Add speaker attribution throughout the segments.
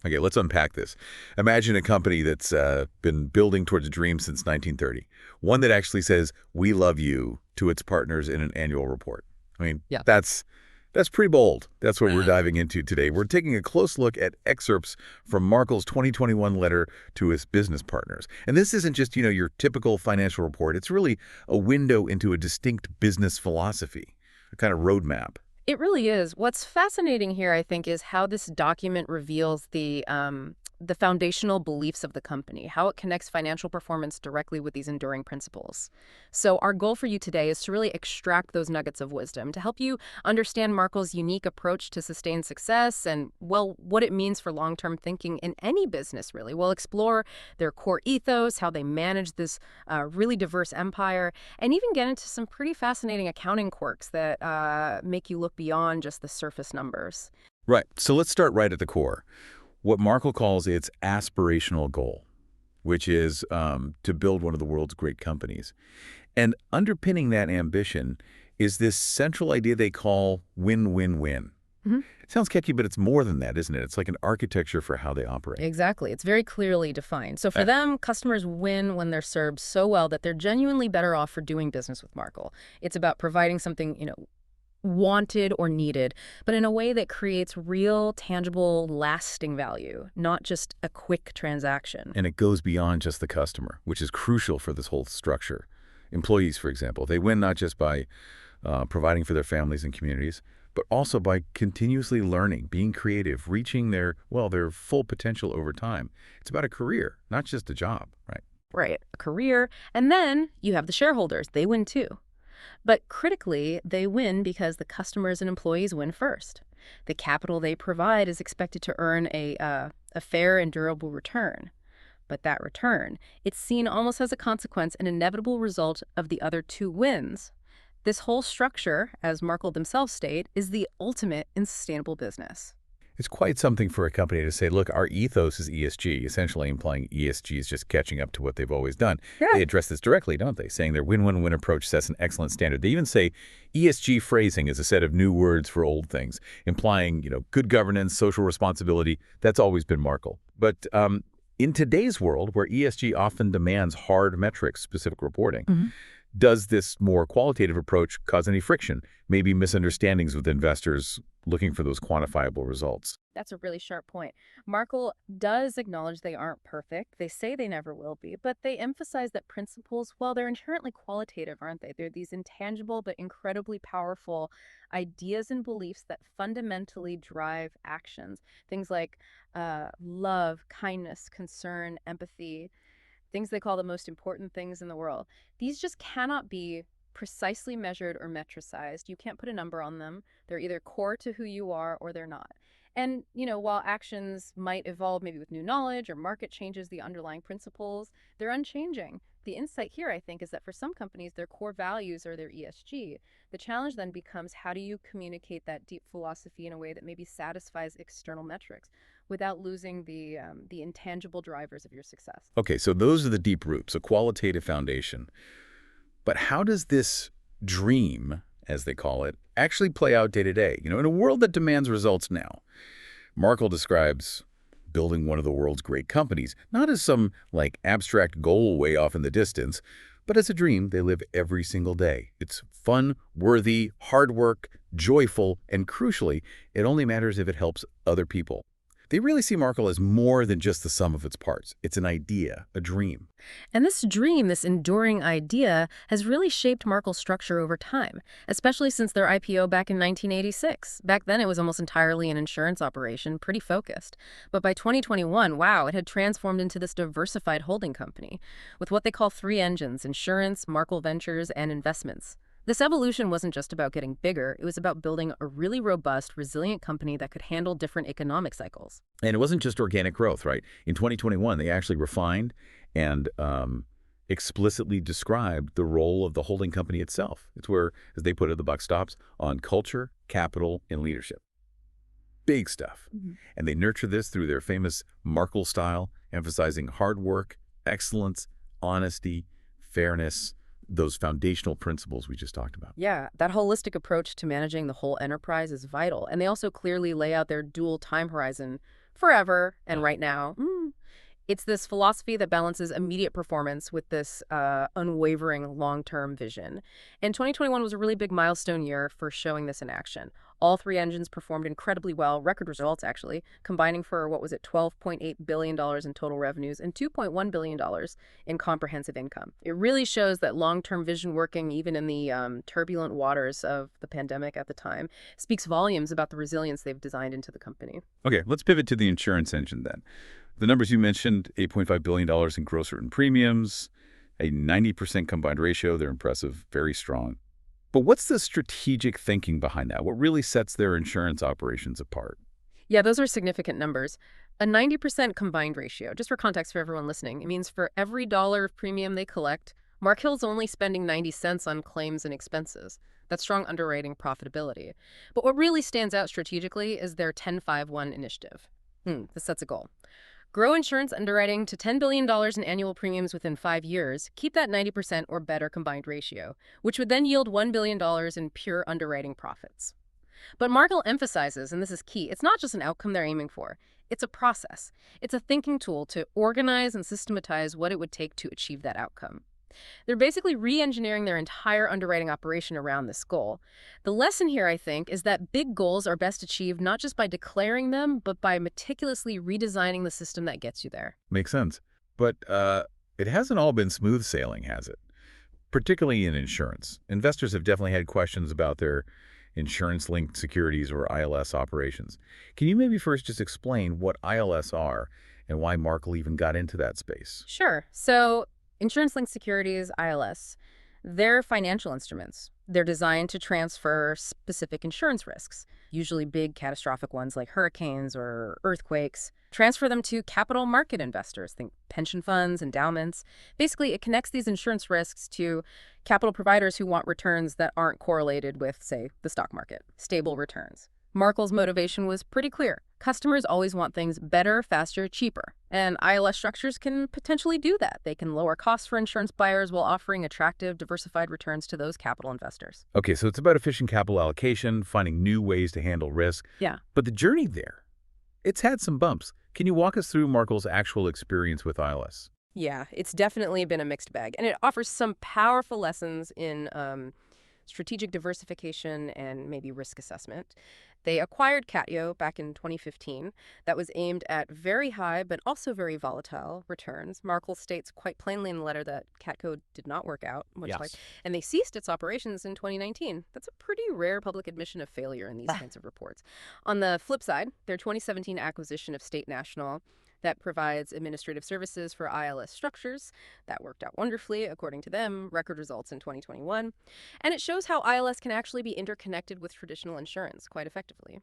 Speaker 1: Okay, let's unpack this. Imagine a company that's been building towards a dream since 1930. One that actually says, "We love you" to its partners in an annual report. I mean,
Speaker 2: Yeah.
Speaker 1: that's pretty bold. That's what we're diving into today. We're taking a close look at excerpts from Markel's 2021 letter to his business partners. And this isn't just, your typical financial report. It's really a window into a distinct business philosophy, a kind of roadmap.
Speaker 2: It really is. What's fascinating here, I think, is how this document reveals the foundational beliefs of the company, how it connects financial performance directly with these enduring principles. So our goal for you today is to really extract those nuggets of wisdom to help you understand Markel's unique approach to sustained success and, well, what it means for long-term thinking in any business, really. We'll explore their core ethos, how they manage this really diverse empire, and even get into some pretty fascinating accounting quirks that make you look beyond just the surface numbers.
Speaker 1: Right. So let's start right at the core. What Markel calls its aspirational goal, which is to build one of the world's great companies. And underpinning that ambition is this central idea they call win-win-win.
Speaker 2: Mhm.
Speaker 1: It sounds catchy, but it's more than that, isn't it? It's like an architecture for how they operate.
Speaker 2: Exactly. It's very clearly defined. So for them, customers win when they're served so well that they're genuinely better off for doing business with Markel. It's about providing something, wanted or needed, but in a way that creates real, tangible, lasting value, not just a quick transaction.
Speaker 1: And it goes beyond just the customer, which is crucial for this whole structure. Employees, for example, they win not just by providing for their families and communities, but also by continuously learning, being creative, reaching their full potential over time. It's about a career, not just a job, right?
Speaker 2: Right, a career. And then you have the shareholders. They win too. But critically, they win because the customers and employees win first. The capital they provide is expected to earn a fair and durable return. But that return, it's seen almost as a consequence, an inevitable result of the other two wins. This whole structure, as Markel themselves state, is the ultimate in sustainable business.
Speaker 1: It's quite something for a company to say, look, our ethos is ESG, essentially implying ESG is just catching up to what they've always done.
Speaker 2: Yeah.
Speaker 1: They address this directly, don't they? Saying their win-win-win approach sets an excellent standard. They even say ESG phrasing is a set of new words for old things, implying, good governance, social responsibility. That's always been Markel. But in today's world, where ESG often demands hard metrics, specific reporting, does this more qualitative approach cause any friction, maybe misunderstandings with investors looking for those quantifiable results?
Speaker 2: That's a really sharp point. Markel does acknowledge they aren't perfect. They say they never will be, but they emphasize that principles, well, they're inherently qualitative, aren't they? They're these intangible but incredibly powerful ideas and beliefs that fundamentally drive actions. Things like love, kindness, concern, empathy, things they call the most important things in the world. These just cannot be precisely measured or metricized. You can't put a number on them. They're either core to who you are or they're not. And, while actions might evolve maybe with new knowledge or market changes, the underlying principles, they're unchanging. The insight here, I think, is that for some companies, their core values are their ESG. The challenge then becomes, how do you communicate that deep philosophy in a way that maybe satisfies external metrics without losing the intangible drivers of your success?
Speaker 1: Okay, so those are the deep roots, a qualitative foundation. But how does this dream, as they call it, actually play out day to day? In a world that demands results now. Markel describes building one of the world's great companies, not as some abstract goal way off in the distance, but as a dream they live every single day. It's fun, worthy, hard work, joyful, and crucially, it only matters if it helps other people. They really see Markel as more than just the sum of its parts. It's an idea, a dream.
Speaker 2: And this dream, this enduring idea, has really shaped Markel's structure over time, especially since their IPO back in 1986. Back then, it was almost entirely an insurance operation, pretty focused. But by 2021, wow, it had transformed into this diversified holding company with what they call three engines: insurance, Markel Ventures, and investments. This evolution wasn't just about getting bigger. It was about building a really robust, resilient company that could handle different economic cycles.
Speaker 1: And it wasn't just organic growth, right? In 2021, they actually refined and explicitly described the role of the holding company itself. It's where, as they put it, the buck stops on culture, capital, and leadership. Big stuff. And they nurture this through their famous Markel style, emphasizing hard work, excellence, honesty, fairness, those foundational principles we just talked about.
Speaker 2: Yeah, that holistic approach to managing the whole enterprise is vital. And they also clearly lay out their dual time horizon forever and right now. It's this philosophy that balances immediate performance with this unwavering long-term vision. And 2021 was a really big milestone year for showing this in action. All three engines performed incredibly well, record results actually, combining for, what was it, $12.8 billion in total revenues and $2.1 billion in comprehensive income. It really shows that long-term vision working, even in the turbulent waters of the pandemic at the time, speaks volumes about the resilience they've designed into the company.
Speaker 1: Okay, let's pivot to the insurance engine then. The numbers you mentioned, $8.5 billion in gross written premiums, a 90% combined ratio. They're impressive, very strong. But what's the strategic thinking behind that? What really sets their insurance operations apart?
Speaker 2: Yeah, those are significant numbers. A 90% combined ratio, just for context for everyone listening, it means for every dollar of premium they collect, Markel's only spending 90 cents on claims and expenses. That's strong underwriting profitability. But what really stands out strategically is their 10-5-1 initiative. This sets a goal. Grow insurance underwriting to $10 billion in annual premiums within 5 years, keep that 90% or better combined ratio, which would then yield $1 billion in pure underwriting profits. But Markel emphasizes, and this is key, it's not just an outcome they're aiming for. It's a process. It's a thinking tool to organize and systematize what it would take to achieve that outcome. They're basically re-engineering their entire underwriting operation around this goal. The lesson here, I think, is that big goals are best achieved not just by declaring them, but by meticulously redesigning the system that gets you there.
Speaker 1: Makes sense. But it hasn't all been smooth sailing, has it? Particularly in insurance. Investors have definitely had questions about their insurance-linked securities or ILS operations. Can you maybe first just explain what ILS are and why Markel even got into that space?
Speaker 2: Sure. So insurance-linked securities, ILS, they're financial instruments. They're designed to transfer specific insurance risks, usually big catastrophic ones like hurricanes or earthquakes, transfer them to capital market investors, think pension funds, endowments. Basically, it connects these insurance risks to capital providers who want returns that aren't correlated with, say, the stock market, stable returns. Markel's motivation was pretty clear. Customers always want things better, faster, cheaper. And ILS structures can potentially do that. They can lower costs for insurance buyers while offering attractive, diversified returns to those capital investors.
Speaker 1: Okay, so it's about efficient capital allocation, finding new ways to handle risk.
Speaker 2: Yeah.
Speaker 1: But the journey there, it's had some bumps. Can you walk us through Markel's actual experience with ILS?
Speaker 2: Yeah, it's definitely been a mixed bag. And it offers some powerful lessons in strategic diversification and maybe risk assessment. They acquired Catio back in 2015 that was aimed at very high but also very volatile returns. Markel states quite plainly in the letter that Catco did not work out, and they ceased its operations in 2019. That's a pretty rare public admission of failure in these kinds of reports. On the flip side, their 2017 acquisition of State National that provides administrative services for ILS structures. That worked out wonderfully, according to them, record results in 2021. And it shows how ILS can actually be interconnected with traditional insurance quite effectively.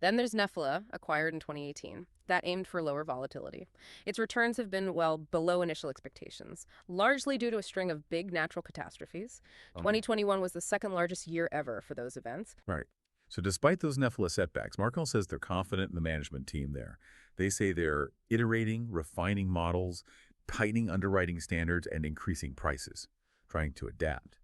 Speaker 2: Then there's Nephila, acquired in 2018, that aimed for lower volatility. Its returns have been well below initial expectations, largely due to a string of big natural catastrophes. 2021 was the second largest year ever for those events.
Speaker 1: Right. So despite those Nephila setbacks, Markel says they're confident in the management team there. They say they're iterating, refining models, tightening underwriting standards, and increasing prices, trying to adapt.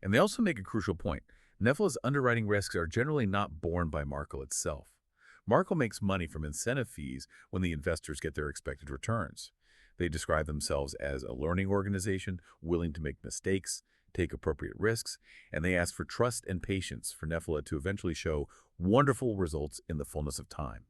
Speaker 1: And they also make a crucial point. Nephila's underwriting risks are generally not borne by Markel itself. Markel makes money from incentive fees when the investors get their expected returns. They describe themselves as a learning organization, willing to make mistakes, take appropriate risks, and they ask for trust and patience for Nephila to eventually show wonderful results in the fullness of time.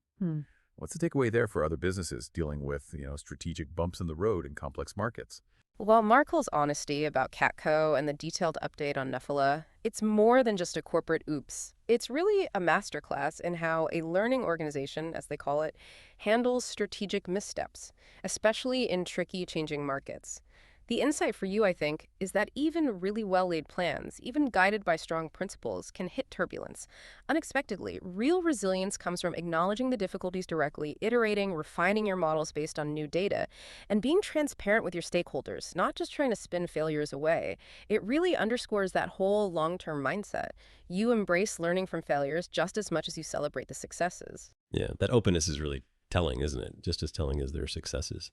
Speaker 1: What's the takeaway there for other businesses dealing with, strategic bumps in the road in complex markets?
Speaker 2: Well, Markel's honesty about Catco and the detailed update on Nephila, it's more than just a corporate oops. It's really a masterclass in how a learning organization, as they call it, handles strategic missteps, especially in tricky, changing markets. The insight for you, I think, is that even really well-laid plans, even guided by strong principles, can hit turbulence. Unexpectedly, real resilience comes from acknowledging the difficulties directly, iterating, refining your models based on new data, and being transparent with your stakeholders, not just trying to spin failures away. It really underscores that whole long-term mindset. You embrace learning from failures just as much as you celebrate the successes.
Speaker 3: Yeah, that openness is really telling, isn't it? Just as telling as their successes.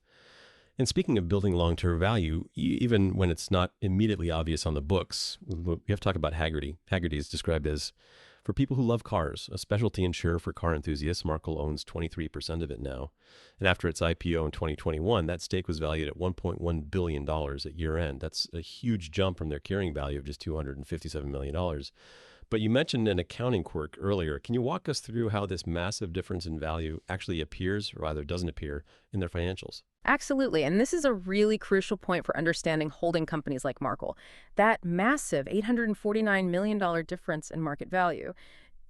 Speaker 3: And speaking of building long-term value, even when it's not immediately obvious on the books, we have to talk about Hagerty. Hagerty is described as For people who love cars, a specialty insurer for car enthusiasts, Markel owns 23% of it now. And after its IPO in 2021, that stake was valued at $1.1 billion at year-end. That's a huge jump from their carrying value of just $257 million. But you mentioned an accounting quirk earlier. Can you walk us through how this massive difference in value actually appears, or rather doesn't appear, in their financials?
Speaker 2: Absolutely. And this is a really crucial point for understanding holding companies like Markel. That massive $849 million difference in market value,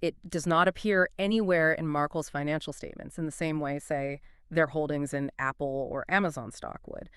Speaker 2: it does not appear anywhere in Markel's financial statements in the same way, say, their holdings in Apple or Amazon stock would.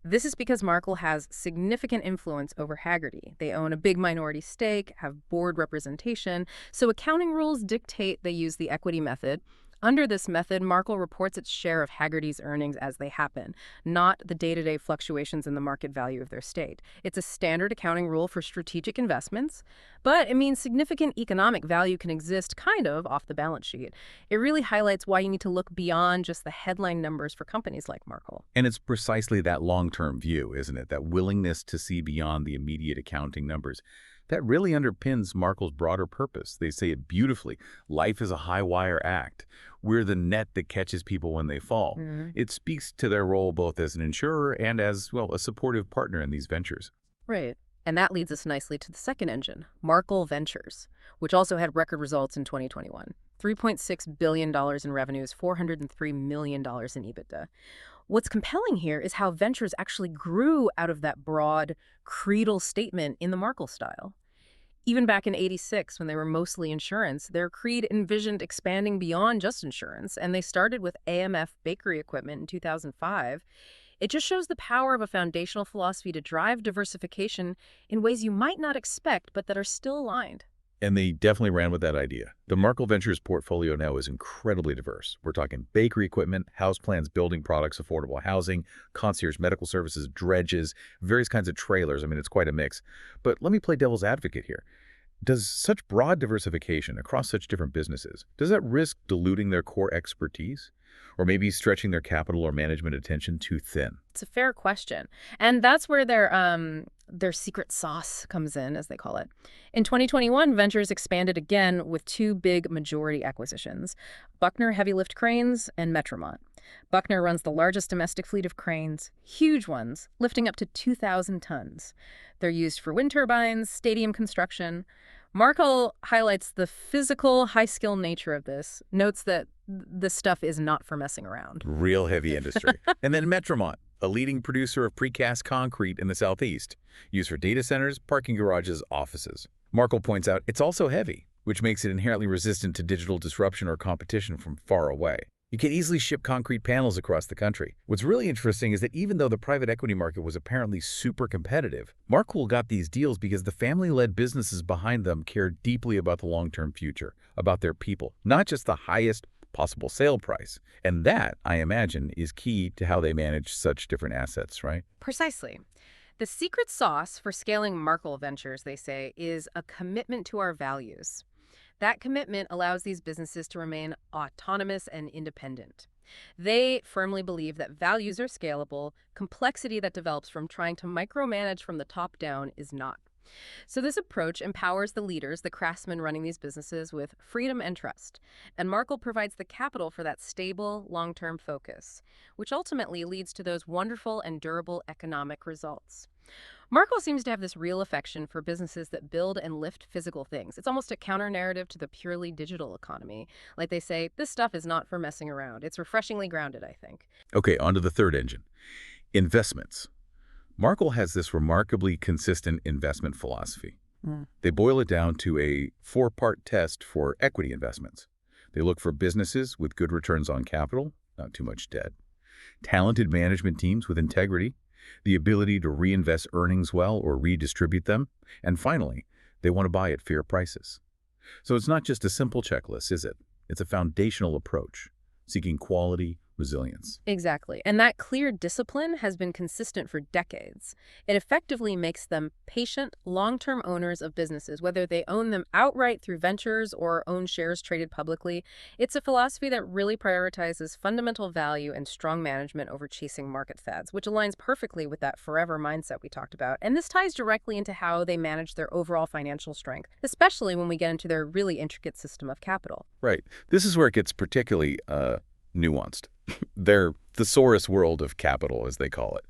Speaker 2: This is because Markel has significant influence over Hagerty. They own a big minority stake, have board representation, so accounting rules dictate they use the equity method. Under this method, Markel reports its share of Hagerty's earnings as they happen, not the day-to-day fluctuations in the market value of their stake. It's a standard accounting rule for strategic investments, but it means significant economic value can exist kind of off the balance sheet. It really highlights why you need to look beyond just the headline numbers for companies like Markel.
Speaker 1: And it's precisely that long-term view, isn't it? That willingness to see beyond the immediate accounting numbers. That really underpins Markel's broader purpose. They say it beautifully. Life is a high-wire act. We're the net that catches people when they fall. It speaks to their role both as an insurer and as, well, a supportive partner in these ventures.
Speaker 2: Right. And that leads us nicely to the second engine, Markel Ventures, which also had record results in 2021. $3.6 billion in revenues, $403 million in EBITDA. What's compelling here is how Ventures actually grew out of that broad creedal statement in the Markel style. Even back in '86, when they were mostly insurance, their creed envisioned expanding beyond just insurance, and they started with AMF bakery equipment in 2005. It just shows the power of a foundational philosophy to drive diversification in ways you might not expect, but that are still aligned.
Speaker 1: And they definitely ran with that idea. The Markel Ventures portfolio now is incredibly diverse. We're talking bakery equipment, houseplants, building products, affordable housing, concierge medical services, dredges, various kinds of trailers. I mean, it's quite a mix. But let me play devil's advocate here. Does such broad diversification across such different businesses, does that risk diluting their core expertise? Or maybe stretching their capital or management attention too thin?
Speaker 2: It's a fair question. And that's where their secret sauce comes in, as they call it. In 2021, Ventures expanded again with two big majority acquisitions, Buckner Heavy Lift Cranes and Metromont. Buckner runs the largest domestic fleet of cranes, huge ones, lifting up to 2,000 tons. They're used for wind turbines, stadium construction. Markel highlights the physical, high-skill nature of this, notes that this stuff is not for messing around.
Speaker 1: Real heavy industry. And then Metromont, a leading producer of precast concrete in the Southeast, used for data centers, parking garages, offices. Markel points out it's also heavy, which makes it inherently resistant to digital disruption or competition from far away. You can easily ship concrete panels across the country. What's really interesting is that even though the private equity market was apparently super competitive, Markel got these deals because the family-led businesses behind them cared deeply about the long-term future, about their people, not just the highest possible sale price. And that, I imagine, is key to how they manage such different assets, right?
Speaker 2: Precisely. The secret sauce for scaling Markel Ventures, they say, is a commitment to our values. That commitment allows these businesses to remain autonomous and independent. They firmly believe that values are scalable, complexity that develops from trying to micromanage from the top down is not. So this approach empowers the leaders, the craftsmen running these businesses, with freedom and trust. And Markel provides the capital for that stable, long-term focus, which ultimately leads to those wonderful and durable economic results. Markel seems to have this real affection for businesses that build and lift physical things. It's almost a counter-narrative to the purely digital economy. Like they say, this stuff is not for messing around. It's refreshingly grounded, I think.
Speaker 1: Okay, on to the third engine. Investments. Markel has this remarkably consistent investment philosophy. They boil it down to a four-part test for equity investments. They look for businesses with good returns on capital, not too much debt, talented management teams with integrity, the ability to reinvest earnings well or redistribute them, and finally, they want to buy at fair prices. So it's not just a simple checklist, is it? It's a foundational approach, seeking quality, resilience.
Speaker 2: Exactly. And that clear discipline has been consistent for decades. It effectively makes them patient, long-term owners of businesses, whether they own them outright through ventures or own shares traded publicly. It's a philosophy that really prioritizes fundamental value and strong management over chasing market fads, which aligns perfectly with that forever mindset we talked about. And this ties directly into how they manage their overall financial strength, especially when we get into their really intricate system of capital.
Speaker 1: Right. This is where it gets particularly nuanced. They're thesaurus world of capital, as they call it.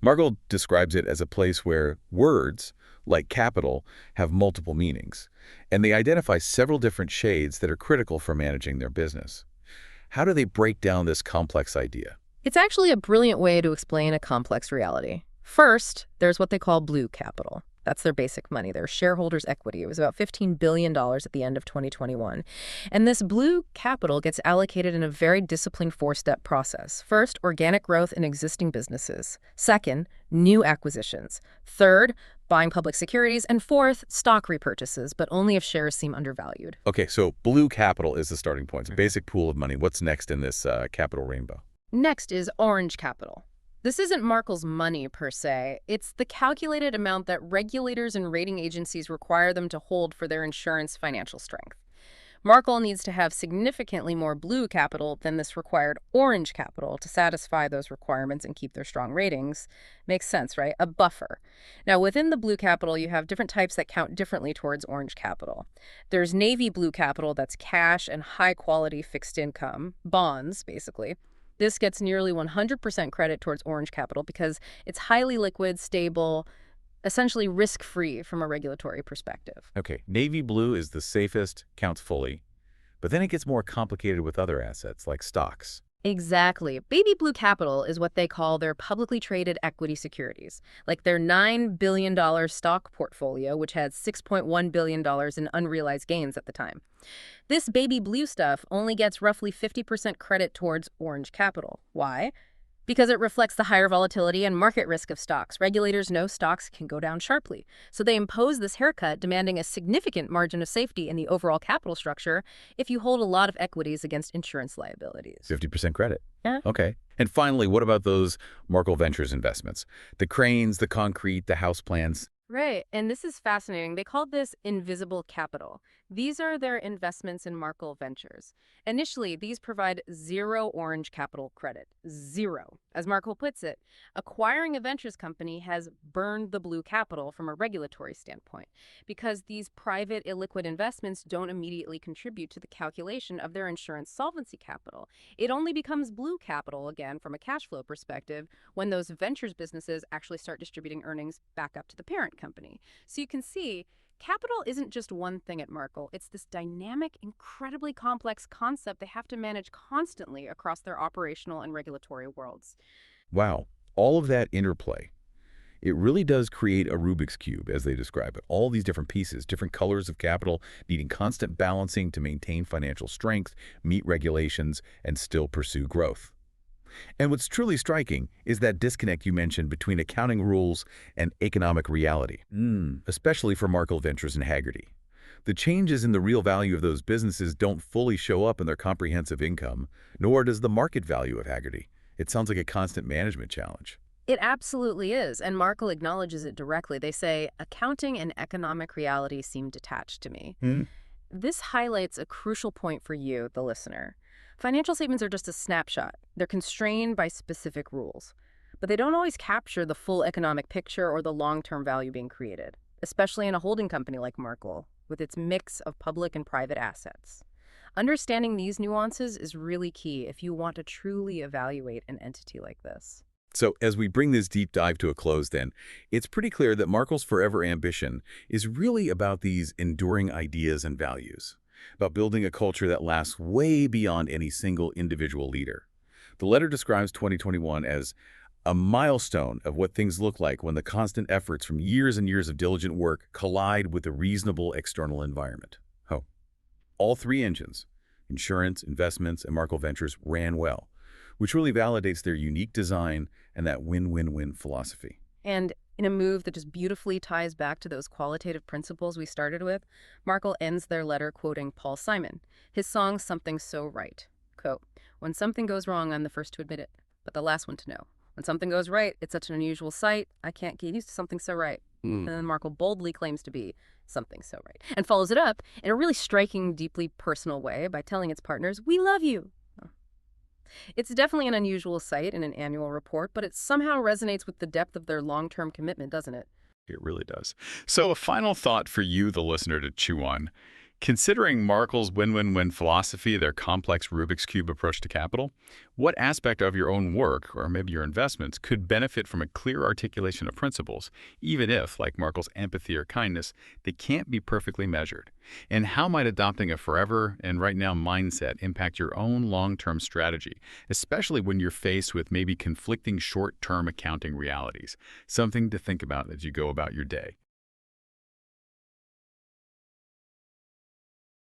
Speaker 1: Markel describes it as a place where words, like capital, have multiple meanings, and they identify several different shades that are critical for managing their business. How do they break down this complex idea?
Speaker 2: It's actually a brilliant way to explain a complex reality. First, there's what they call blue capital. That's their basic money, their shareholders' equity. It was about $15 billion at the end of 2021. And this blue capital gets allocated in a very disciplined four-step process. First, organic growth in existing businesses. Second, new acquisitions. Third, buying public securities. And fourth, stock repurchases, but only if shares seem undervalued.
Speaker 1: Okay, so blue capital is the starting point. It's a basic pool of money. What's next in this capital rainbow?
Speaker 2: Next is orange capital. This isn't Markel's money, per se. It's the calculated amount that regulators and rating agencies require them to hold for their insurance financial strength. Markel needs to have significantly more blue capital than this required orange capital to satisfy those requirements and keep their strong ratings. Makes sense, right? A buffer. Now, within the blue capital, you have different types that count differently towards orange capital. There's navy blue capital, that's cash and high-quality fixed income, bonds, basically. This gets nearly 100% credit towards orange capital because it's highly liquid, stable, essentially risk-free from a regulatory perspective.
Speaker 1: Okay, navy blue is the safest, counts fully, but then it gets more complicated with other assets like stocks.
Speaker 2: Exactly. Baby blue capital is what they call their publicly traded equity securities, like their $9 billion stock portfolio, which had $6.1 billion in unrealized gains at the time. This baby blue stuff only gets roughly 50% credit towards orange capital. Why? Because it reflects the higher volatility and market risk of stocks. Regulators know stocks can go down sharply, so they impose this haircut, demanding a significant margin of safety in the overall capital structure if you hold a lot of equities against insurance liabilities.
Speaker 1: 50% credit.
Speaker 2: Yeah.
Speaker 1: Okay. And finally, what about those Markel Ventures investments? The cranes, the concrete, the house plans.
Speaker 2: Right, and this is fascinating. They called this invisible capital. These are their investments in Markel Ventures. Initially, these provide zero orange capital credit. Zero. As Markel puts it, acquiring a ventures company has burned the blue capital from a regulatory standpoint because these private illiquid investments don't immediately contribute to the calculation of their insurance solvency capital. It only becomes blue capital again from a cash flow perspective when those ventures businesses actually start distributing earnings back up to the parent company. So you can see, capital isn't just one thing at Markel. It's this dynamic, incredibly complex concept they have to manage constantly across their operational and regulatory worlds.
Speaker 1: Wow, all of that interplay. It really does create a Rubik's Cube, as they describe it. All these different pieces, different colors of capital, needing constant balancing to maintain financial strength, meet regulations, and still pursue growth. And what's truly striking is that disconnect you mentioned between accounting rules and economic reality, especially for Markel Ventures and Hagerty. The changes in the real value of those businesses don't fully show up in their comprehensive income, nor does the market value of Hagerty. It sounds like a constant management challenge.
Speaker 2: It absolutely is, and Markel acknowledges it directly. They say, accounting and economic reality seem detached to me. This highlights a crucial point for you, the listener. Financial statements are just a snapshot. They're constrained by specific rules, but they don't always capture the full economic picture or the long-term value being created, especially in a holding company like Markel, with its mix of public and private assets. Understanding these nuances is really key if you want to truly evaluate an entity like this.
Speaker 1: So as we bring this deep dive to a close then, it's pretty clear that Markel's forever ambition is really about these enduring ideas and values, about building a culture that lasts way beyond any single individual leader. The letter describes 2021 as a milestone of what things look like when the constant efforts from years and years of diligent work collide with a reasonable external environment. All three engines, insurance, investments, and Markel Ventures, ran well, which really validates their unique design and that win-win-win philosophy.
Speaker 2: And in a move that just beautifully ties back to those qualitative principles we started with, Markel ends their letter quoting Paul Simon, his song Something So Right. Quote, When something goes wrong, I'm the first to admit it, but the last one to know. When something goes right, it's such an unusual sight, I can't get used to something so right. And then Markel boldly claims to be something so right, and follows it up in a really striking, deeply personal way by telling its partners, "We love you." It's definitely an unusual sight in an annual report, but it somehow resonates with the depth of their long-term commitment, doesn't it?
Speaker 1: It really does. So a final thought for you, the listener, to chew on. Considering Markel's win-win-win philosophy, their complex Rubik's Cube approach to capital, what aspect of your own work, or maybe your investments, could benefit from a clear articulation of principles, even if, like Markel's empathy or kindness, they can't be perfectly measured? And how might adopting a forever and right now mindset impact your own long-term strategy, especially when you're faced with maybe conflicting short-term accounting realities? Something to think about as you go about your day.